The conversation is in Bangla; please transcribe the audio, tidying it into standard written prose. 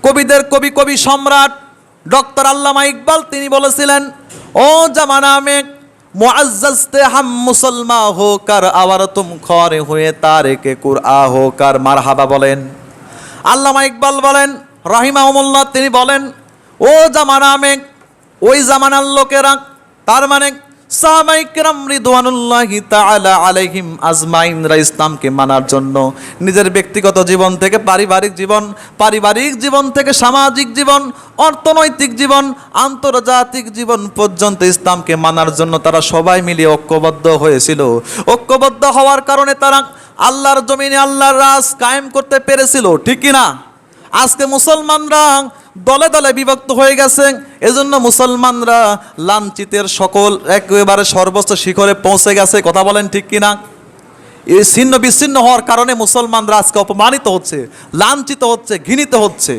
কবিদের কবি সম্রাট ডক্টর আল্লামা ইকবাল তিনি বলেছিলেন, ও জামানা में मुअज़्ज़ज़ थे हम मुसलमान होकर और तुम ख्वारे हुए तारिके कुरआन होकर। মারহাবা বলেন। আল্লামা ইকবাল বলেন রাহিমাহুমুল্লাহ, তিনি বলেন, ও জামানা में, ওই জামানার লোকেরা, তার মানে সাহাবায়ে কেরাম রিদওয়ানুল্লাহি তাআলা আলাইহিম আজমাইনরা ইসলামকে মানার জন্য নিজের ব্যক্তিগত জীবন থেকে পারিবারিক জীবন থেকে সামাজিক জীবন, অর্থনৈতিক জীবন, আন্তর্জাতিক জীবন পর্যন্ত ইসলামকে মানার জন্য তারা সবাই মিলে ঐক্যবদ্ধ হয়েছিল। ঐক্যবদ্ধ হওয়ার কারণে তারা আল্লাহর জমিনে আল্লাহর রাজ কায়েম করতে পেরেছিল, ঠিক কি না? আজকে মুসলমানরা দলে দলে বিভক্ত হয়ে গেছে, এজন্য মুসলমানরা লাঞ্ছিতের সকল একেবারে সর্বোচ্চ শিখরে পৌঁছে গেছে। কথা বলেন ঠিক কিনা? এই ছিন্ন বিচ্ছিন্ন হওয়ার কারণে মুসলমানরা আজকে অপমানিত হচ্ছে, লাঞ্ছিত হচ্ছে, ঘৃণিত হচ্ছে।